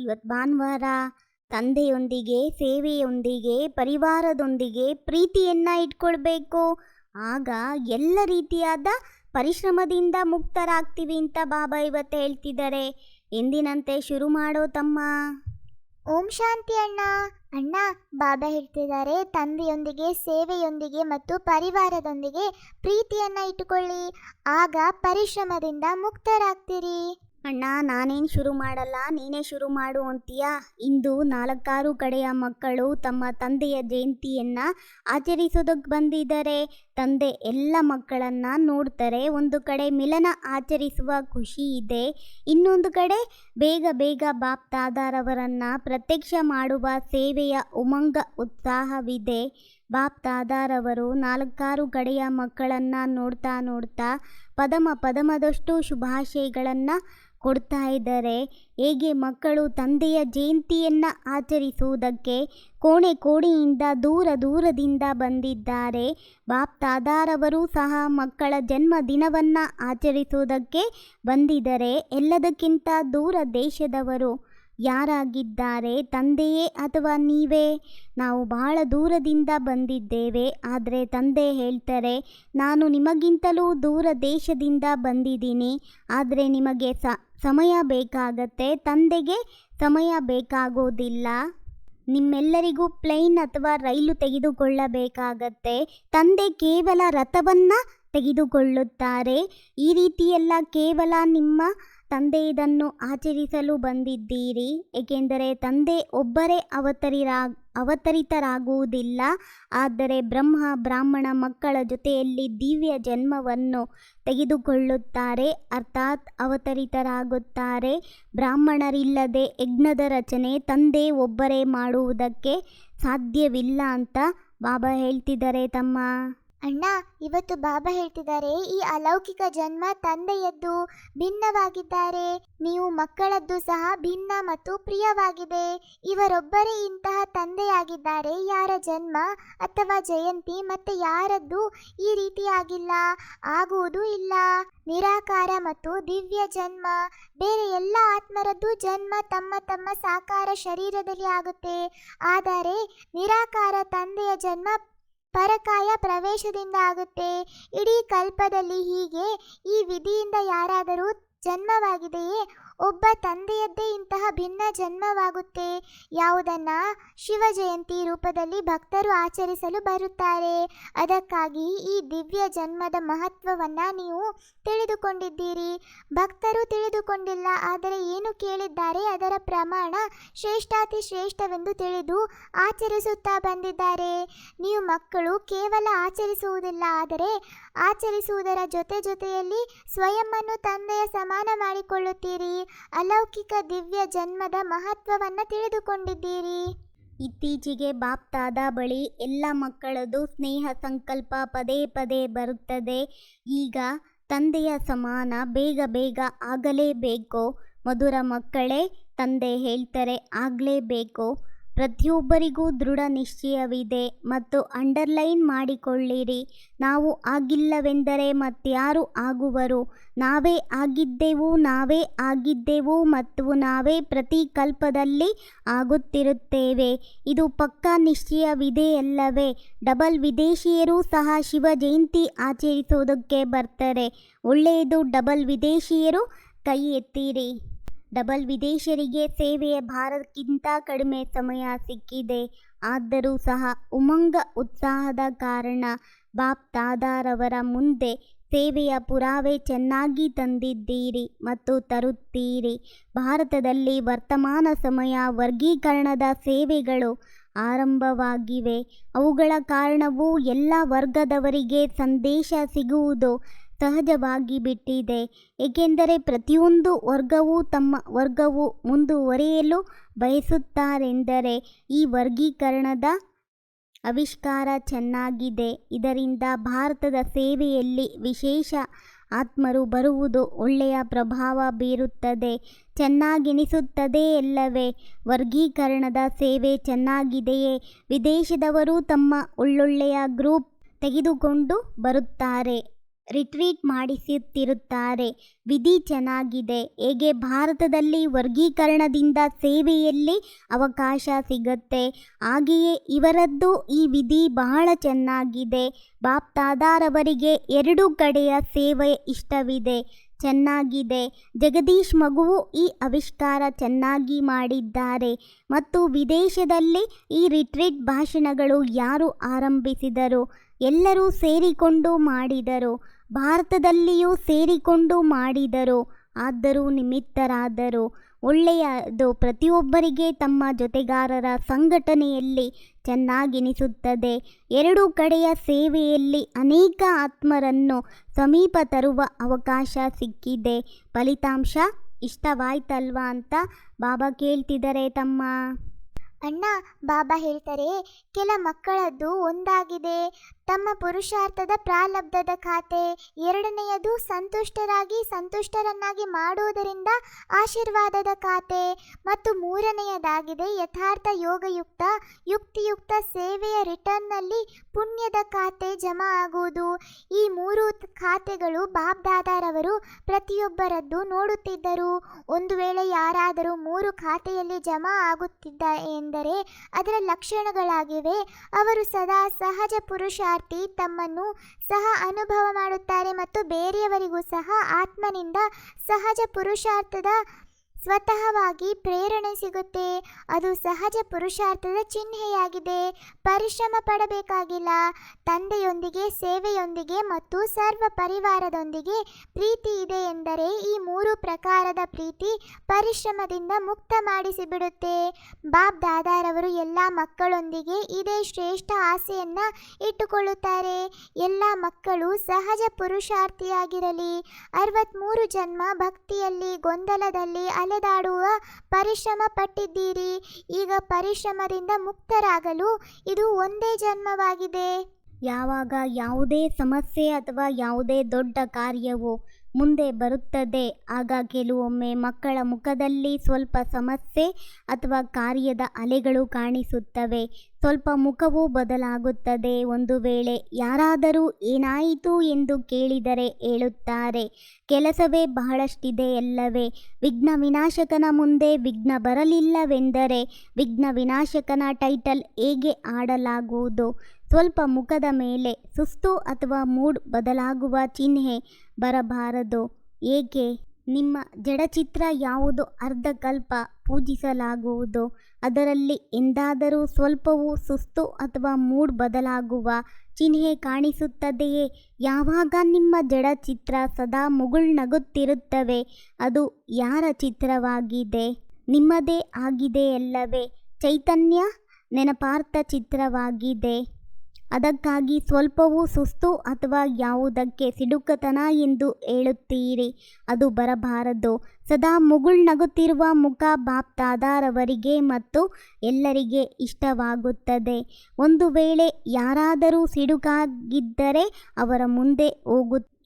ಇವತ್ತು ಭಾನುವಾರ ತಂದೆಯೊಂದಿಗೆ, ಸೇವೆಯೊಂದಿಗೆ, ಪರಿವಾರದೊಂದಿಗೆ ಪ್ರೀತಿಯನ್ನು ಇಟ್ಕೊಳ್ಬೇಕು. ಆಗ ಎಲ್ಲ ರೀತಿಯಾದ ಪರಿಶ್ರಮದಿಂದ ಮುಕ್ತರಾಗ್ತೀವಿ ಅಂತ ಬಾಬಾ ಇವತ್ತು ಹೇಳ್ತಿದ್ದಾರೆ. ಎಂದಿನಂತೆ ಶುರು ಮಾಡೋ ತಮ್ಮ. ಓಂ ಶಾಂತಿ ಅಣ್ಣ. ಅಣ್ಣ, ಬಾಬಾ ಹೇಳ್ತಿದ್ದಾರೆ ತಂದೆಯೊಂದಿಗೆ, ಸೇವೆಯೊಂದಿಗೆ ಮತ್ತು ಪರಿವಾರದೊಂದಿಗೆ ಪ್ರೀತಿಯನ್ನು ಇಟ್ಟುಕೊಳ್ಳಿ, ಆಗ ಪರಿಶ್ರಮದಿಂದ ಮುಕ್ತರಾಗ್ತೀರಿ. ಅಣ್ಣ, ನಾನೇನು ಶುರು ಮಾಡಲ್ಲ, ನೀನೇ ಶುರು ಮಾಡು ಅಂತೀಯಾ? ಇಂದು 4-6 ಕಡೆಯ ಮಕ್ಕಳು ತಮ್ಮ ತಂದೆಯ ಜಯಂತಿಯನ್ನು ಆಚರಿಸೋದಕ್ಕೆ ಬಂದಿದ್ದಾರೆ. ತಂದೆ ಎಲ್ಲ ಮಕ್ಕಳನ್ನು ನೋಡ್ತಾರೆ. ಒಂದು ಕಡೆ ಮಿಲನ ಆಚರಿಸುವ ಖುಷಿ ಇದೆ, ಇನ್ನೊಂದು ಕಡೆ ಬೇಗ ಬೇಗ ಬಾಪ್ ತಾದಾರವರನ್ನು ಪ್ರತ್ಯಕ್ಷ ಮಾಡುವ ಸೇವೆಯ ಉಮಂಗ ಉತ್ಸಾಹವಿದೆ. ಬಾಪ್ ತಾದಾರವರು 4-6 ಕಡೆಯ ಮಕ್ಕಳನ್ನು ನೋಡ್ತಾ ನೋಡ್ತಾ ಪದಮದಷ್ಟು ಶುಭಾಶಯಗಳನ್ನು ಕೊಡ್ತಾ ಇದ್ದಾರೆ. ಹೇಗೆ ಮಕ್ಕಳು ತಂದೆಯ ಜಯಂತಿಯನ್ನು ಆಚರಿಸುವುದಕ್ಕೆ ಕೋಣೆಯಿಂದ ದೂರದಿಂದ ಬಂದಿದ್ದಾರೆ. ಬಾಪ್ ತಾದಾರವರು ಸಹ ಮಕ್ಕಳ ಜನ್ಮದಿನವನ್ನು ಆಚರಿಸುವುದಕ್ಕೆ ಬಂದಿದ್ದಾರೆ. ಎಲ್ಲದಕ್ಕಿಂತ ದೂರ ದೇಶದವರು ಯಾರಾಗಿದ್ದಾರೆ? ತಂದೆಯೇ ಅಥವಾ ನೀವೇ? ನಾವು ಬಹಳ ದೂರದಿಂದ ಬಂದಿದ್ದೇವೆ. ಆದರೆ ತಂದೆ ಹೇಳ್ತಾರೆ, ನಾನು ನಿಮಗಿಂತಲೂ ದೂರ ದೇಶದಿಂದ ಬಂದಿದ್ದೀನಿ. ಆದರೆ ನಿಮಗೆ ಸಮಯ ಬೇಕಾಗತ್ತೆ, ತಂದೆಗೆ ಸಮಯ ಬೇಕಾಗೋದಿಲ್ಲ. ನಿಮ್ಮೆಲ್ಲರಿಗೂ ಪ್ಲೇನ್ ಅಥವಾ ರೈಲು ತೆಗೆದುಕೊಳ್ಳಬೇಕಾಗತ್ತೆ. ತಂದೆ ಕೇವಲ ರಥವನ್ನು ತೆಗೆದುಕೊಳ್ಳುತ್ತಾರೆ. ಈ ರೀತಿಯೆಲ್ಲ ಕೇವಲ ನಿಮ್ಮ ತಂದೆ ಇದನ್ನು ಆಚರಿಸಲು ಬಂದಿದ್ದೀರಿ. ಏಕೆಂದರೆ ತಂದೆ ಒಬ್ಬರೇ ಅವತರಿತರಾಗುವುದಿಲ್ಲ, ಆದರೆ ಬ್ರಾಹ್ಮಣ ಮಕ್ಕಳ ಜೊತೆಯಲ್ಲಿ ದಿವ್ಯ ಜನ್ಮವನ್ನು ತೆಗೆದುಕೊಳ್ಳುತ್ತಾರೆ, ಅರ್ಥಾತ್ ಅವತರಿತರಾಗುತ್ತಾರೆ. ಬ್ರಾಹ್ಮಣರಿಲ್ಲದೆ ಯಜ್ಞದ ರಚನೆ ತಂದೆ ಒಬ್ಬರೇ ಮಾಡುವುದಕ್ಕೆ ಸಾಧ್ಯವಿಲ್ಲ ಅಂತ ಬಾಬಾ ಹೇಳ್ತಿದ್ದಾರೆ ತಮ್ಮ. ಅಣ್ಣ, ಇವತ್ತು ಬಾಬಾ ಹೇಳ್ತಿದ್ದಾರೆ ಈ ಅಲೌಕಿಕ ಜನ್ಮ ತಂದೆಯದ್ದು ಭಿನ್ನವಾಗಿದ್ದಾರೆ, ನೀವು ಮಕ್ಕಳದ್ದು ಸಹ ಭಿನ್ನ ಮತ್ತು ಪ್ರಿಯವಾಗಿದೆ. ಇವರೊಬ್ಬರೇ ಇಂತಹ ತಂದೆಯಾಗಿದ್ದಾರೆ. ಯಾರ ಜನ್ಮ ಅಥವಾ ಜಯಂತಿ ಮತ್ತೆ ಯಾರದ್ದು ಈ ರೀತಿಯಾಗಿಲ್ಲ, ಆಗುವುದೂ ಇಲ್ಲ. ನಿರಾಕಾರ ಮತ್ತು ದಿವ್ಯ ಜನ್ಮ, ಬೇರೆ ಎಲ್ಲ ಆತ್ಮರದ್ದು ಜನ್ಮ ತಮ್ಮ ತಮ್ಮ ಸಾಕಾರ ಶರೀರದಲ್ಲಿ ಆಗುತ್ತೆ. ಆದರೆ ನಿರಾಕಾರ ತಂದೆಯ ಜನ್ಮ ಪರಕಾಯ ಪ್ರವೇಶದಿಂದ ಆಗುತ್ತೆ. ಇಡೀ ಕಲ್ಪದಲ್ಲಿ ಹೀಗೆ ಈ ವಿಧಿಯಿಂದ ಯಾರಾದರೂ ಜನ್ಮವಾಗಿದೆಯೇ? ಒಬ್ಬ ತಂದೆಯದ್ದೇ ಇಂತಹ ಭಿನ್ನ ಜನ್ಮವಾಗುತ್ತೆ. ಯಾವುದನ್ನು ಶಿವ ಜಯಂತಿ ರೂಪದಲ್ಲಿ ಭಕ್ತರು ಆಚರಿಸಲು ಬರುತ್ತಾರೆ. ಅದಕ್ಕಾಗಿ ಈ ದಿವ್ಯ ಜನ್ಮದ ಮಹತ್ವವನ್ನು ನೀವು ತಿಳಿದುಕೊಂಡಿದ್ದೀರಿ. ಭಕ್ತರು ತಿಳಿದುಕೊಂಡಿಲ್ಲ, ಆದರೆ ಏನು ಕೇಳಿದ್ದಾರೆ ಅದರ ಪ್ರಮಾಣ ಶ್ರೇಷ್ಠಾತಿ ಶ್ರೇಷ್ಠವೆಂದು ತಿಳಿದು ಆಚರಿಸುತ್ತಾ ಬಂದಿದ್ದಾರೆ. ನೀವು ಮಕ್ಕಳು ಕೇವಲ ಆಚರಿಸುವುದಿಲ್ಲ, ಆದರೆ ಆಚರಿಸುವುದರ ಜೊತೆಯಲ್ಲಿ ಸ್ವಯಂವನ್ನು ತಂದೆಯ ಸಮಾನ ಮಾಡಿಕೊಳ್ಳುತ್ತೀರಿ. ಅಲೌಕಿಕ ದಿವ್ಯ ಜನ್ಮದ ಮಹತ್ವವನ್ನು ತಿಳಿದುಕೊಂಡಿದ್ದೀರಿ. ಇತ್ತೀಚೆಗೆ ಬಾಪ್ ತಾದ ಬಳಿ ಎಲ್ಲ ಮಕ್ಕಳದು ಸ್ನೇಹ ಸಂಕಲ್ಪ ಪದೇ ಬರುತ್ತದೆ. ಈಗ ತಂದೆಯ ಸಮಾನ ಬೇಗ ಆಗಲೇಬೇಕು. ಮಧುರ ಮಕ್ಕಳೇ, ತಂದೆ ಹೇಳ್ತಾರೆ ಆಗಲೇಬೇಕು. ಪ್ರತಿಯೊಬ್ಬರಿಗೂ ದೃಢ ನಿಶ್ಚಯವಿದೆ ಮತ್ತು ಅಂಡರ್ಲೈನ್ ಮಾಡಿಕೊಳ್ಳಿರಿ. ನಾವು ಆಗಿಲ್ಲವೆಂದರೆ ಮತ್ಯಾರು ಆಗುವರು? ನಾವೇ ಆಗಿದ್ದೆವು ಮತ್ತು ನಾವೇ ಪ್ರತಿ ಕಲ್ಪದಲ್ಲಿ ಆಗುತ್ತಿರುತ್ತೇವೆ. ಇದು ಪಕ್ಕಾ ನಿಶ್ಚಯವಿದೆಯಲ್ಲವೇ? ಡಬಲ್ ವಿದೇಶಿಯರು ಸಹ ಶಿವ ಜಯಂತಿ ಆಚರಿಸೋದಕ್ಕೆ ಬರ್ತಾರೆ. ಒಳ್ಳೆಯದು. ಡಬಲ್ ವಿದೇಶಿಯರು ಕೈ ಎತ್ತಿರಿ. ಡಬಲ್ ವಿದೇಶಿಯರಿಗೆ ಸೇವೆಯ ಭಾರಕ್ಕಿಂತ ಕಡಿಮೆ ಸಮಯ ಸಿಕ್ಕಿದೆ. ಆದರೂ ಸಹ ಉಮಂಗ ಉತ್ಸಾಹದ ಕಾರಣ ಬಾಪ್ ತಾದಾರವರ ಮುಂದೆ ಸೇವೆಯ ಪುರಾವೆ ಚೆನ್ನಾಗಿ ತಂದಿದ್ದೀರಿ ಮತ್ತು ತರುತ್ತೀರಿ. ಭಾರತದಲ್ಲಿ ವರ್ತಮಾನ ಸಮಯ ವರ್ಗೀಕರಣದ ಸೇವೆಗಳು ಆರಂಭವಾಗಿವೆ. ಅವುಗಳ ಕಾರಣವು ಎಲ್ಲ ವರ್ಗದವರಿಗೆ ಸಂದೇಶ ಸಿಗುವುದು ಸಹಜವಾಗಿ ಬಿಟ್ಟಿದೆ. ಏಕೆಂದರೆ ಪ್ರತಿಯೊಂದು ವರ್ಗವೂ ತಮ್ಮ ವರ್ಗವು ಮುಂದುವರಿಯಲು ಬಯಸುತ್ತಾರೆಂದರೆ ಈ ವರ್ಗೀಕರಣದ ಆವಿಷ್ಕಾರ ಚೆನ್ನಾಗಿದೆ. ಇದರಿಂದ ಭಾರತದ ಸೇವೆಯಲ್ಲಿ ವಿಶೇಷ ಆತ್ಮರು ಬರುವುದು ಒಳ್ಳೆಯ ಪ್ರಭಾವ ಬೀರುತ್ತದೆ, ಚೆನ್ನಾಗೆನಿಸುತ್ತದೆಯಲ್ಲವೇ? ವರ್ಗೀಕರಣದ ಸೇವೆ ಚೆನ್ನಾಗಿದೆಯೇ? ವಿದೇಶದವರು ತಮ್ಮ ಒಳ್ಳೊಳ್ಳೆಯ ಗ್ರೂಪ್ ತೆಗೆದುಕೊಂಡು ಬರುತ್ತಾರೆ. ರಿಟ್ರೀಟ್ ಮಾಡಿಸುತ್ತಿರುತ್ತಾರೆ. ವಿಧಿ ಚೆನ್ನಾಗಿದೆ. ಹೇಗೆ ಭಾರತದಲ್ಲಿ ವರ್ಗೀಕರಣದಿಂದ ಸೇವೆಯಲ್ಲಿ ಅವಕಾಶ ಸಿಗುತ್ತೆ, ಹಾಗೆಯೇ ಇವರದ್ದು ಈ ವಿಧಿ ಬಹಳ ಚೆನ್ನಾಗಿದೆ. ಬಾಪ್ ದಾದಾರವರಿಗೆ ಎರಡೂ ಕಡೆಯ ಸೇವೆ ಇಷ್ಟವಿದೆ, ಚೆನ್ನಾಗಿದೆ. ಜಗದೀಶ್ ಮಗುವು ಈ ಆವಿಷ್ಕಾರ ಚೆನ್ನಾಗಿ ಮಾಡಿದ್ದಾರೆ. ಮತ್ತು ವಿದೇಶದಲ್ಲಿ ಈ ರಿಟ್ರೀಟ್ ಭಾಷಣಗಳು ಯಾರು ಆರಂಭಿಸಿದರು? ಎಲ್ಲರೂ ಸೇರಿಕೊಂಡು ಮಾಡಿದರು. ಭಾರತದಲ್ಲಿಯೂ ಸೇರಿಕೊಂಡು ಮಾಡಿದರು. ಆದರೂ ನಿಮಿತ್ತರಾದರು. ಒಳ್ಳೆಯದು. ಪ್ರತಿಯೊಬ್ಬರಿಗೆ ತಮ್ಮ ಜೊತೆಗಾರರ ಸಂಘಟನೆಯಲ್ಲಿ ಚೆನ್ನಾಗಿನಿಸುತ್ತದೆ. ಎರಡೂ ಕಡೆಯ ಸೇವೆಯಲ್ಲಿ ಅನೇಕ ಆತ್ಮರನ್ನು ಸಮೀಪ ತರುವ ಅವಕಾಶ ಸಿಕ್ಕಿದೆ. ಫಲಿತಾಂಶ ಇಷ್ಟವಾಯ್ತಲ್ವಾ ಅಂತ ಬಾಬಾ ಕೇಳ್ತಿದ್ದಾರೆ ತಮ್ಮ. ಅಣ್ಣ, ಬಾಬಾ ಹೇಳ್ತಾರೆ, ಕೆಲ ಮಕ್ಕಳದ್ದು ಒಂದಾಗಿದೆ ತಮ್ಮ ಪುರುಷಾರ್ಥದ ಪ್ರಾರಬ್ಧದ ಖಾತೆ, ಎರಡನೆಯದು ಸಂತುಷ್ಟರನ್ನಾಗಿ ಮಾಡುವುದರಿಂದ ಆಶೀರ್ವಾದದ ಖಾತೆ, ಮತ್ತು ಮೂರನೆಯದಾಗಿದೆ ಯಥಾರ್ಥ ಯೋಗಯುಕ್ತ ಯುಕ್ತಿಯುಕ್ತ ಸೇವೆಯ ರಿಟರ್ನ್ನಲ್ಲಿ ಪುಣ್ಯದ ಖಾತೆ ಜಮಾ ಆಗುವುದು. ಈ ಮೂರು ಖಾತೆಗಳು ಬಾಪ್ ದಾದಾರವರು ಪ್ರತಿಯೊಬ್ಬರದ್ದು ನೋಡುತ್ತಿದ್ದರು. ಒಂದು ವೇಳೆ ಯಾರಾದರೂ ಮೂರು ಖಾತೆಯಲ್ಲಿ ಜಮಾ ಆಗುತ್ತಿದ್ದ ಎಂದರೆ ಅದರ ಲಕ್ಷಣಗಳಾಗಿವೆ. ಅವರು ಸದಾ ಸಹಜ ಪುರುಷಾರ್ಥಿ, ತಮ್ಮನ್ನು ಸಹ ಅನುಭವ ಮಾಡುತ್ತಾರೆ ಮತ್ತು ಬೇರೆಯವರಿಗೂ ಸಹ ಆತ್ಮನಿಂದ ಸಹಜ ಪುರುಷಾರ್ಥದ ಸ್ವತಃವಾಗಿ ಪ್ರೇರಣೆ ಸಿಗುತ್ತೆ. ಅದು ಸಹಜ ಪುರುಷಾರ್ಥದ ಚಿಹ್ನೆಯಾಗಿದೆ. ಪರಿಶ್ರಮ ಪಡಬೇಕಾಗಿಲ್ಲ. ತಂದೆಯೊಂದಿಗೆ, ಸೇವೆಯೊಂದಿಗೆ ಮತ್ತು ಸರ್ವ ಪರಿವಾರದೊಂದಿಗೆ ಪ್ರೀತಿ ಇದೆ ಎಂದರೆ ಈ ಮೂರು ಪ್ರಕಾರದ ಪ್ರೀತಿ ಪರಿಶ್ರಮದಿಂದ ಮುಕ್ತ ಮಾಡಿಸಿಬಿಡುತ್ತೆ. ಬಾಪ್ ದಾದಾರವರು ಎಲ್ಲ ಮಕ್ಕಳೊಂದಿಗೆ ಇದೇ ಶ್ರೇಷ್ಠ ಆಸೆಯನ್ನು ಇಟ್ಟುಕೊಳ್ಳುತ್ತಾರೆ. ಎಲ್ಲ ಮಕ್ಕಳು ಸಹಜ ಪುರುಷಾರ್ಥಿಯಾಗಿರಲಿ. 63 ಜನ್ಮ ಭಕ್ತಿಯಲ್ಲಿ ಗೊಂದಲದಲ್ಲಿ ಅಲೆದಾಡುವ ಪರಿಶ್ರಮ ಪಟ್ಟಿದ್ದೀರಿ. ಈಗ ಪರಿಶ್ರಮದಿಂದ ಮುಕ್ತರಾಗಲು ಇದು ಒಂದೇ ಜನ್ಮವಾಗಿದೆ. ಯಾವಾಗ ಯಾವುದೇ ಸಮಸ್ಯೆ ಅಥವಾ ಯಾವುದೇ ದೊಡ್ಡ ಕಾರ್ಯವು ಮುಂದೆ ಬರುತ್ತದೆ, ಆಗ ಕೆಲವೊಮ್ಮೆ ಮಕ್ಕಳ ಮುಖದಲ್ಲಿ ಸ್ವಲ್ಪ ಸಮಸ್ಯೆ ಅಥವಾ ಕಾರ್ಯದ ಅಲೆಗಳು ಕಾಣಿಸುತ್ತವೆ. ಸ್ವಲ್ಪ ಮುಖವು ಬದಲಾಗುತ್ತದೆ. ಒಂದು ವೇಳೆ ಯಾರಾದರೂ ಏನಾಯಿತು ಎಂದು ಕೇಳಿದರೆ ಹೇಳುತ್ತಾರೆ, ಕೆಲಸವೇ ಬಹಳಷ್ಟಿದೆ ಅಲ್ಲವೇ? ವಿಘ್ನ ವಿನಾಶಕನ ಮುಂದೆ ವಿಘ್ನ ಬರಲಿಲ್ಲವೆಂದರೆ ವಿಘ್ನ ವಿನಾಶಕನ ಟೈಟಲ್ ಹೇಗೆ ಆಡಲಾಗುವುದು? ಸ್ವಲ್ಪ ಮುಖದ ಮೇಲೆ ಸುಸ್ತು ಅಥವಾ ಮೂಡ್ ಬದಲಾಗುವ ಚಿಹ್ನೆ ಬರಬಾರದು. ಏಕೆ? ನಿಮ್ಮ ಜಡಚಿತ್ರ ಯಾವುದು ಅರ್ಧಕಲ್ಪ ಪೂಜಿಸಲಾಗುವುದು. ಅದರಲ್ಲಿ ಎಂದಾದರೂ ಸ್ವಲ್ಪವೂ ಸುಸ್ತು ಅಥವಾ ಮೂಡ್ ಬದಲಾಗುವ ಚಿಹ್ನೆ ಕಾಣಿಸುತ್ತದೆಯೇ? ಯಾವಾಗ ನಿಮ್ಮ ಜಡಚಿತ್ರ ಸದಾ ಮುಗುಳ್ನಗುತ್ತಿರುತ್ತವೆ, ಅದು ಯಾರ ಚಿತ್ರವಾಗಿದೆ? ನಿಮ್ಮದೇ ಆಗಿದೆಯಲ್ಲವೇ? ಚೈತನ್ಯ ನೆನಪಾರ್ಥ ಚಿತ್ರವಾಗಿದೆ. ಅದಕ್ಕಾಗಿ ಸ್ವಲ್ಪವೂ ಸುಸ್ತು ಅಥವಾ ಯಾವುದಕ್ಕೆ ಸಿಡುಕತನ ಎಂದು ಹೇಳುತ್ತೀರಿ, ಅದು ಬರಬಾರದು. ಸದಾ ಮುಗುಳ್ನಗುತ್ತಿರುವ ಮುಖ ಬಾಪ್ ದಾದಾರವರಿಗೆ ಮತ್ತು ಎಲ್ಲರಿಗೆ ಇಷ್ಟವಾಗುತ್ತದೆ. ಒಂದು ವೇಳೆ ಯಾರಾದರೂ ಸಿಡುಕಾಗಿದ್ದರೆ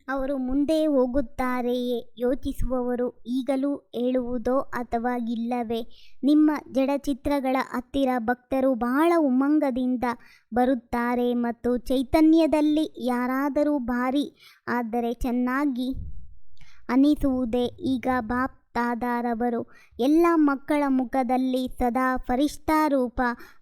ಅವರು ಮುಂದೆ ಹೋಗುತ್ತಾರೆಯೇ ಯೋಚಿಸುವವರು ಈಗಲೂ ಹೇಳುವುದೋ ಅಥವಾ ಇಲ್ಲವೇ? ನಿಮ್ಮ ಜಡಚಿತ್ರಗಳ ಹತ್ತಿರ ಭಕ್ತರು ಬಹಳ ಉಮಂಗದಿಂದ ಬರುತ್ತಾರೆ ಮತ್ತು ಚೈತನ್ಯದಲ್ಲಿ ಯಾರಾದರೂ ಭಾರಿ ಆದರೆ ಚೆನ್ನಾಗಿ ಅನಿಸುವುದೇ? ಈಗ ಬಾಪ್ ದಾದಾರವರು ಎಲ್ಲ ಮಕ್ಕಳ ಮುಖದಲ್ಲಿ ಸದಾ ಫರಿಷ್ಠಾ ರೂಪ,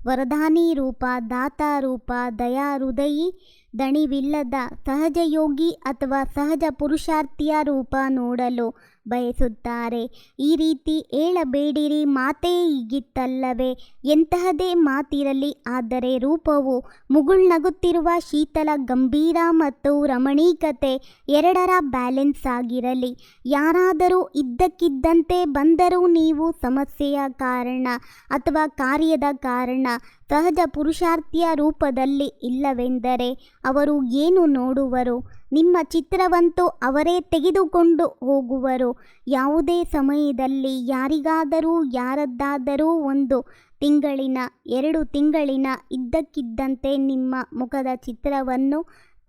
ವರದಾನಿ ರೂಪ, ದಾತಾ ರೂಪ, ದಯಾ ಹೃದಯಿ, ದಣಿವಿಲ್ಲದ ಸಹಜಯೋಗಿ ಅಥವಾ ಸಹಜ ಪುರುಷಾರ್ಥಿಯ ರೂಪ ನೋಡಲು ಬಯಸುತ್ತಾರೆ. ಈ ರೀತಿ ಹೇಳಬೇಡಿರಿ, ಮಾತೇ ಹೀಗಿತ್ತಲ್ಲವೇ? ಎಂತಹದೇ ಮಾತಿರಲಿ, ಆದರೆ ರೂಪವು ಮುಗುಳ್ನಗುತ್ತಿರುವ ಶೀತಲ ಗಂಭೀರ ಮತ್ತು ರಮಣೀಕತೆ ಎರಡರ ಬ್ಯಾಲೆನ್ಸ್ ಆಗಿರಲಿ. ಯಾರಾದರೂ ಇದ್ದಕ್ಕಿದ್ದಂತೆ ಬಂದರೂ ನೀವು ಸಮಸ್ಯೆಯ ಕಾರಣ ಅಥವಾ ಕಾರ್ಯದ ಕಾರಣ ಸಹಜ ಪುರುಷಾರ್ಥಿಯ ರೂಪದಲ್ಲಿ ಇಲ್ಲವೆಂದರೆ ಅವರು ಏನು ನೋಡುವರು? ನಿಮ್ಮ ಚಿತ್ರವಂತೂ ಅವರೇ ತೆಗೆದುಕೊಂಡು ಹೋಗುವರು. ಯಾವುದೇ ಸಮಯದಲ್ಲಿ ಯಾರಿಗಾದರೂ ಯಾರದ್ದಾದರೂ 1 ತಿಂಗಳಿನ 2 ತಿಂಗಳಿನ ಇದ್ದಕ್ಕಿದ್ದಂತೆ ನಿಮ್ಮ ಮುಖದ ಚಿತ್ರವನ್ನು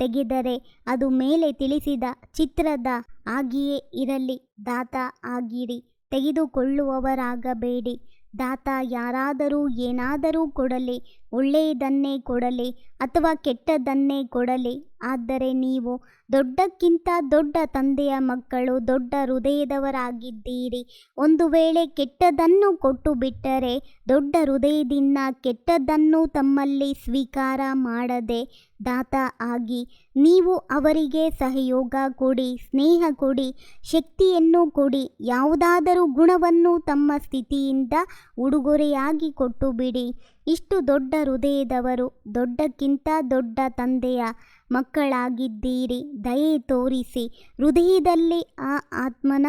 ತೆಗೆದರೆ ಅದು ಮೇಲೆ ತಿಳಿಸಿದ ಚಿತ್ರದ ಹಾಗೆಯೇ ಇರಲಿ. ದಾತ ಆಗಿರಿ, ತೆಗೆದುಕೊಳ್ಳುವವರಾಗಬೇಡಿ. ದಾತ ಯಾರಾದರೂ ಏನಾದರೂ ಕೊಡಲಿ, ಒಳ್ಳೆಯದನ್ನೇ ಕೊಡಲಿ ಅಥವಾ ಕೆಟ್ಟದ್ದನ್ನೇ ಕೊಡಲಿ, ಆದರೆ ನೀವು ದೊಡ್ಡಕ್ಕಿಂತ ದೊಡ್ಡ ತಂದೆಯ ಮಕ್ಕಳು, ದೊಡ್ಡ ಹೃದಯದವರಾಗಿದ್ದೀರಿ. ಒಂದು ವೇಳೆ ಕೆಟ್ಟದ್ದನ್ನು ಕೊಟ್ಟು ಬಿಟ್ಟರೆ ದೊಡ್ಡ ಹೃದಯದಿಂದ ಕೆಟ್ಟದ್ದನ್ನು ತಮ್ಮಲ್ಲಿ ಸ್ವೀಕಾರ ಮಾಡದೆ ದಾತ ಆಗಿ ನೀವು ಅವರಿಗೆ ಸಹಯೋಗ ಕೊಡಿ, ಸ್ನೇಹ ಕೊಡಿ, ಶಕ್ತಿಯನ್ನು ಕೊಡಿ. ಯಾವುದಾದರೂ ಗುಣವನ್ನು ತಮ್ಮ ಸ್ಥಿತಿಯಿಂದ ಉಡುಗೊರೆಯಾಗಿ ಕೊಟ್ಟು ಬಿಡಿ. ಇಷ್ಟು ದೊಡ್ಡ ಹೃದಯದವರು, ದೊಡ್ಡಕ್ಕಿಂತ ದೊಡ್ಡ ತಂದೆಯ ಮಕ್ಕಳಾಗಿದ್ದೀರಿ. ದಯೆ ತೋರಿಸಿ ಹೃದಯದಲ್ಲಿ ಆ ಆತ್ಮನ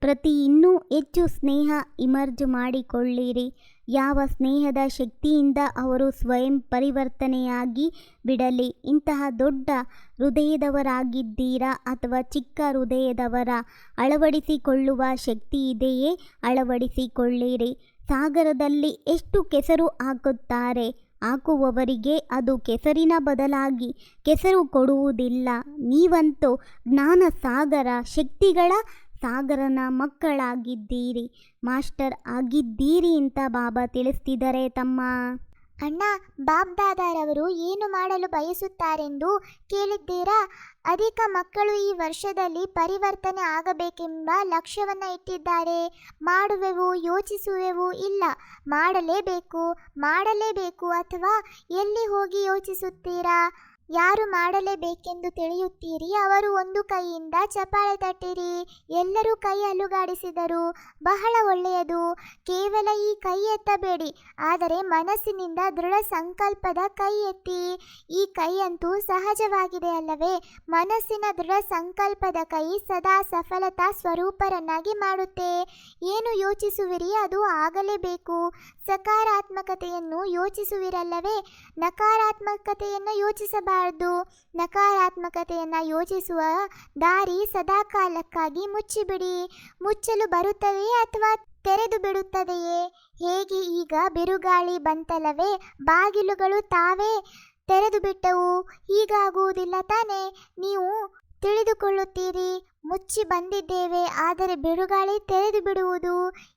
ಪ್ರತಿ ಇನ್ನೂ ಹೆಚ್ಚು ಸ್ನೇಹ ಇಮರ್ಜ್ ಮಾಡಿಕೊಳ್ಳಿರಿ. ಯಾವ ಸ್ನೇಹದ ಶಕ್ತಿಯಿಂದ ಅವರು ಸ್ವಯಂ ಪರಿವರ್ತನೆಯಾಗಿ ಬಿಡಲಿ. ಇಂತಹ ದೊಡ್ಡ ಹೃದಯದವರಾಗಿದ್ದೀರಾ ಅಥವಾ ಚಿಕ್ಕ ಹೃದಯದವರ? ಅಳವಡಿಸಿಕೊಳ್ಳುವ ಶಕ್ತಿ ಇದೆಯೇ? ಅಳವಡಿಸಿಕೊಳ್ಳಿರಿ. ಸಾಗರದಲ್ಲಿ ಎಷ್ಟು ಕೆಸರು ಹಾಕುತ್ತಾರೆ, ಹಾಕುವವರಿಗೆ ಅದು ಕೆಸರಿನ ಬದಲಾಗಿ ಕೆಸರು ಕೊಡುವುದಿಲ್ಲ. ನೀವಂತೂ ಜ್ಞಾನ ಸಾಗರ, ಶಕ್ತಿಗಳ ಸಾಗರನ ಮಕ್ಕಳಾಗಿದ್ದೀರಿ, ಮಾಸ್ಟರ್ ಆಗಿದ್ದೀರಿ ಅಂತ ಬಾಬಾ ತಿಳಿಸ್ತಿದ್ದಾರೆ ತಮ್ಮ. ಅಣ್ಣ, ಬಾಬ್ ದಾದಾರವರು ಏನು ಮಾಡಲು ಬಯಸುತ್ತಾರೆಂದು ಕೇಳಿದ್ದೀರಾ? ಅಧಿಕ ಮಕ್ಕಳು ಈ ವರ್ಷದಲ್ಲಿ ಪರಿವರ್ತನೆ ಆಗಬೇಕೆಂಬ ಲಕ್ಷ್ಯವನ್ನು ಇಟ್ಟಿದ್ದಾರೆ. ಮಾಡುವೆವು, ಯೋಚಿಸುವೆವು, ಇಲ್ಲ ಮಾಡಲೇಬೇಕು ಅಥವಾ ಎಲ್ಲಿ ಹೋಗಿ ಯೋಚಿಸುತ್ತೀರಾ? ಯಾರು ಮಾಡಲೇಬೇಕೆಂದು ತಿಳಿಯುತ್ತೀರಿ ಅವರು ಒಂದು ಕೈಯಿಂದ ಚಪ್ಪಾಳೆ ತಟ್ಟಿರಿ. ಎಲ್ಲರೂ ಕೈ ಅಲುಗಾಡಿಸಿದರು. ಬಹಳ ಒಳ್ಳೆಯದು. ಕೇವಲ ಈ ಕೈ ಎತ್ತಬೇಡಿ, ಆದರೆ ಮನಸ್ಸಿನಿಂದ ದೃಢ ಸಂಕಲ್ಪದ ಕೈ ಎತ್ತಿ. ಈ ಕೈಯಂತೂ ಸಹಜವಾಗಿದೆ ಅಲ್ಲವೇ? ಮನಸ್ಸಿನ ದೃಢ ಸಂಕಲ್ಪದ ಕೈ ಸದಾ ಸಫಲತಾ ಸ್ವರೂಪರನ್ನಾಗಿ ಮಾಡುತ್ತೆ. ಏನು ಯೋಚಿಸುವಿರಿ ಅದು ಆಗಲೇಬೇಕು. ಸಕಾರಾತ್ಮಕತೆಯನ್ನು ಯೋಚಿಸುವಿರಲ್ಲವೇ? ನಕಾರಾತ್ಮಕತೆಯನ್ನು ಯೋಚಿಸಬಾರದು. ನಕಾರಾತ್ಮಕತೆಯನ್ನು ಯೋಚಿಸುವ ದಾರಿ ಸದಾಕಾಲಕ್ಕಾಗಿ ಮುಚ್ಚಿಬಿಡಿ. ಮುಚ್ಚಲು ಬರುತ್ತದೆಯೇ ಅಥವಾ ತೆರೆದು ಬಿಡುತ್ತದೆಯೇ? ಹೇಗೆ ಈಗ ಬಿರುಗಾಳಿ ಬಂತಲ್ಲವೇ, ಬಾಗಿಲುಗಳು ತಾವೇ ತೆರೆದು ಬಿಟ್ಟವು. ಹೀಗಾಗುವುದಿಲ್ಲ ತಾನೇ? ನೀವು ತಿಳಿದುಕೊಳ್ಳುತ್ತೀರಿ, ಮುಚ್ಚಿ ಬಂದಿದ್ದೇವೆ, ಆದರೆ ಬಿರುಗಾಳಿ ತೆರೆದು ಬಿಡುವುದು.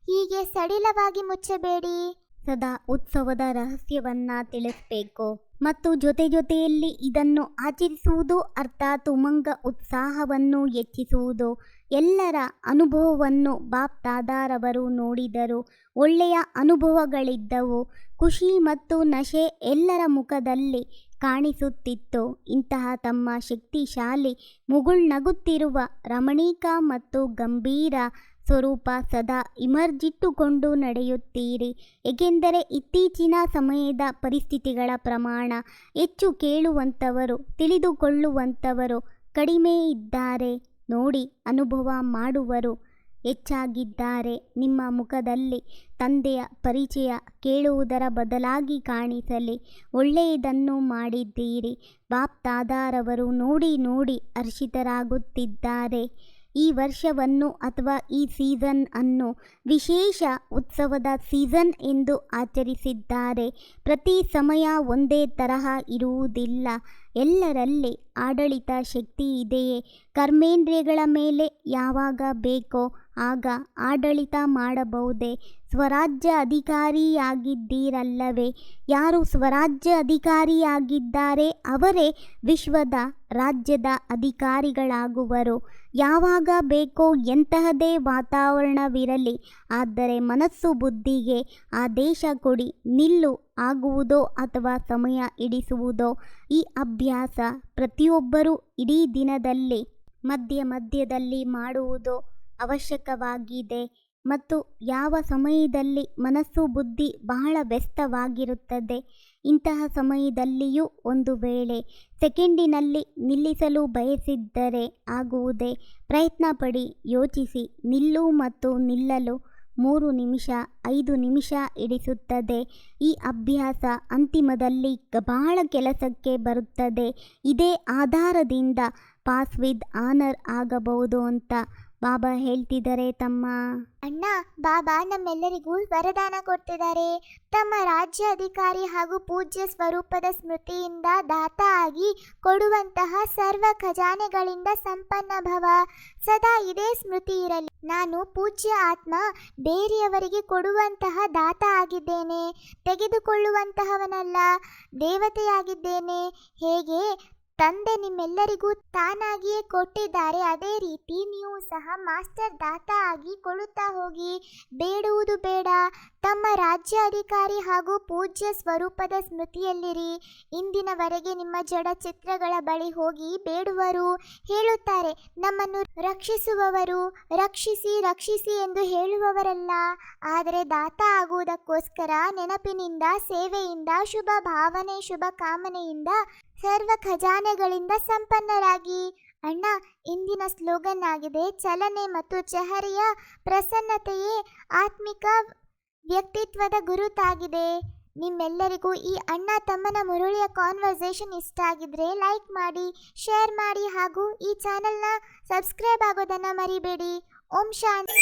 ಹೀಗೆ ಸಡಿಲವಾಗಿ ಮುಚ್ಚಬೇಡಿ. ಸದಾ ಉತ್ಸವದ ರಹಸ್ಯವನ್ನ ತಿಳಿಸಬೇಕು ಮತ್ತು ಜೊತೆಯಲ್ಲಿ ಇದನ್ನು ಆಚರಿಸುವುದು, ಅರ್ಥಾತ್ ಉಮಂಗ ಉತ್ಸಾಹವನ್ನು ಹೆಚ್ಚಿಸುವುದು. ಎಲ್ಲರ ಅನುಭವವನ್ನು ಬಾಪ್ ದಾದಾರವರು ನೋಡಿದರು. ಒಳ್ಳೆಯ ಅನುಭವಗಳಿದ್ದವು. ಖುಷಿ ಮತ್ತು ನಶೆ ಎಲ್ಲರ ಮುಖದಲ್ಲಿ ಕಾಣಿಸುತ್ತಿತ್ತು. ಇಂತಹ ತಮ್ಮ ಶಕ್ತಿಶಾಲಿ ಮುಗುಳ್ನಗುತ್ತಿರುವ ರಮಣೀಕ ಮತ್ತು ಗಂಭೀರ ಸ್ವರೂಪ ಸದಾ ಇಮರ್ಜಿಟ್ಟುಕೊಂಡು ನಡೆಯುತ್ತೀರಿ. ಏಕೆಂದರೆ ಇತ್ತೀಚಿನ ಸಮಯದ ಪರಿಸ್ಥಿತಿಗಳ ಪ್ರಮಾಣ ಹೆಚ್ಚು ಕೇಳುವಂಥವರು, ತಿಳಿದುಕೊಳ್ಳುವಂಥವರು ಕಡಿಮೆ ಇದ್ದಾರೆ. ನೋಡಿ, ಅನುಭವ ಮಾಡುವರು ಹೆಚ್ಚಾಗಿದ್ದಾರೆ. ನಿಮ್ಮ ಮುಖದಲ್ಲಿ ತಂದೆಯ ಪರಿಚಯ ಕೇಳುವುದರ ಬದಲಾಗಿ ಕಾಣಿಸಲಿ. ಒಳ್ಳೆಯದನ್ನು ಮಾಡಿದ್ದೀರಿ. ಬಾಪ್ ದಾದಾರವರು ನೋಡಿ ಹರ್ಷಿತರಾಗುತ್ತಿದ್ದಾರೆ. ಈ ವರ್ಷವನ್ನು ಅಥವಾ ಈ ಸೀಸನ್ ಅನ್ನು ವಿಶೇಷ ಉತ್ಸವದ ಸೀಸನ್ ಎಂದು ಆಚರಿಸಿದ್ದಾರೆ. ಪ್ರತಿ ಸಮಯ ಒಂದೇ ತರಹ ಇರುವುದಿಲ್ಲ. ಎಲ್ಲರಲ್ಲಿ ಆಡಳಿತ ಶಕ್ತಿ ಇದೆಯೇ? ಕರ್ಮೇಂದ್ರಿಯಗಳ ಮೇಲೆ ಯಾವಾಗ ಬೇಕೋ ಆಗ ಆಡಳಿತ ಮಾಡಬಹುದೇ? ಸ್ವರಾಜ್ಯ ಅಧಿಕಾರಿಯಾಗಿದ್ದೀರಲ್ಲವೇ? ಯಾರು ಸ್ವರಾಜ್ಯ ಅಧಿಕಾರಿಯಾಗಿದ್ದಾರೆ ಅವರೇ ವಿಶ್ವದ ರಾಜ್ಯದ ಅಧಿಕಾರಿಗಳಾಗುವರು. ಯಾವಾಗ ಬೇಕೋ ಎಂತಹದೇ ವಾತಾವರಣವಿರಲಿ, ಆದರೆ ಮನಸ್ಸು ಬುದ್ಧಿಗೆ ಆದೇಶ ಕೊಡಿ. ನಿಲ್ಲು ಆಗುವುದೋ ಅಥವಾ ಸಮಯ ಹಿಡಿಸುವುದೋ? ಈ ಅಭ್ಯಾಸ ಪ್ರತಿಯೊಬ್ಬರೂ ಇಡೀ ದಿನದಲ್ಲಿ ಮಧ್ಯದಲ್ಲಿ ಮಾಡುವುದು ಅವಶ್ಯಕವಾಗಿದೆ. ಮತ್ತು ಯಾವ ಸಮಯದಲ್ಲಿ ಮನಸ್ಸು ಬುದ್ಧಿ ಬಹಳ ವ್ಯಸ್ತವಾಗಿರುತ್ತದೆ, ಇಂತಹ ಸಮಯದಲ್ಲಿಯೂ ಒಂದು ವೇಳೆ ಸೆಕೆಂಡಿನಲ್ಲಿ ನಿಲ್ಲಿಸಲು ಬಯಸಿದ್ದರೆ ಆಗುವುದೇ? ಪ್ರಯತ್ನ ಪಡಿ, ಯೋಚಿಸಿ. ನಿಲ್ಲು ಮತ್ತು ನಿಲ್ಲಲು 3 ನಿಮಿಷ 5 ನಿಮಿಷ ಹಿಡಿಸುತ್ತದೆ. ಈ ಅಭ್ಯಾಸ ಅಂತಿಮದಲ್ಲಿ ಬಹಳ ಕೆಲಸಕ್ಕೆ ಬರುತ್ತದೆ. ಇದೇ ಆಧಾರದಿಂದ ಪಾಸ್ ವಿತ್ ಆನರ್ ಆಗಬಹುದು ಅಂತ ಬಾಬಾ ಹೇಳ್ತಿದ್ದಾರೆ ತಮ್ಮ. ಅಣ್ಣ, ಬಾಬಾ ನಮ್ಮೆಲ್ಲರಿಗೂ ವರದಾನ ಕೊಡ್ತಿದ್ದಾರೆ. ತಮ್ಮ ರಾಜ್ಯ ಅಧಿಕಾರಿ ಹಾಗೂ ಪೂಜ್ಯ ಸ್ವರೂಪದ ಸ್ಮೃತಿಯಿಂದ ದಾತ ಆಗಿ ಕೊಡುವಂತಹ ಸರ್ವ ಖಜಾನೆಗಳಿಂದ ಸಂಪನ್ನ ಭವ. ಸದಾ ಇದೇ ಸ್ಮೃತಿ ಇರಲಿ. ನಾನು ಪೂಜ್ಯ ಆತ್ಮ, ಬೇರೆಯವರಿಗೆ ಕೊಡುವಂತಹ ದಾತ ಆಗಿದ್ದೇನೆ, ತೆಗೆದುಕೊಳ್ಳುವಂತಹವನಲ್ಲ, ದೇವತೆಯಾಗಿದ್ದೇನೆ. ಹೇಗೆ ತಂದೆ ನಿಮ್ಮೆಲ್ಲರಿಗೂ ತಾನಾಗಿಯೇ ಕೊಟ್ಟಿದ್ದಾರೆ, ಅದೇ ರೀತಿ ನೀವು ಸಹ ಮಾಸ್ಟರ್ ದಾತ ಆಗಿ ಕೊಡುತ್ತಾ ಹೋಗಿ. ಬೇಡುವುದು ಬೇಡ. ತಮ್ಮ ರಾಜ್ಯ ಅಧಿಕಾರಿ ಹಾಗೂ ಪೂಜ್ಯ ಸ್ವರೂಪದ ಸ್ಮೃತಿಯಲ್ಲಿರಿ. ಇಂದಿನವರೆಗೆ ನಿಮ್ಮ ಜಡ ಚಿತ್ರಗಳ ಬಳಿ ಹೋಗಿ ಬೇಡುವರು. ಹೇಳುತ್ತಾರೆ, ನಮ್ಮನ್ನು ರಕ್ಷಿಸುವವರು, ರಕ್ಷಿಸಿ ರಕ್ಷಿಸಿ ಎಂದು ಹೇಳುವವರಲ್ಲ. ಆದರೆ ದಾತ ಆಗುವುದಕ್ಕೋಸ್ಕರ ನೆನಪಿನಿಂದ, ಸೇವೆಯಿಂದ, ಶುಭ ಭಾವನೆ, ಶುಭ ಕಾಮನೆಯಿಂದ, ಸರ್ವ ಖಜಾನೆಗಳಿಂದ ಸಂಪನ್ನರಾಗಿ. ಅಣ್ಣ, ಇಂದಿನ ಸ್ಲೋಗನ್ ಆಗಿದೆ, ಚಲನೆ ಮತ್ತು ಚೆಹರೆಯ ಪ್ರಸನ್ನತೆಯೇ ಆತ್ಮಿಕ ವ್ಯಕ್ತಿತ್ವದ ಗುರುತಾಗಿದೆ. ನಿಮ್ಮೆಲ್ಲರಿಗೂ ಈ ಅಣ್ಣ ತಮ್ಮನ ಮುರಳಿಯ ಕಾನ್ವರ್ಸೇಷನ್ ಇಷ್ಟ ಆಗಿದ್ರೆ ಲೈಕ್ ಮಾಡಿ, ಶೇರ್ ಮಾಡಿ ಹಾಗೂ ಈ ಚಾನಲ್ನ ಸಬ್ಸ್ಕ್ರೈಬ್ ಆಗೋದನ್ನು ಮರಿಬೇಡಿ. ಓಂ ಶಾಂತಿ.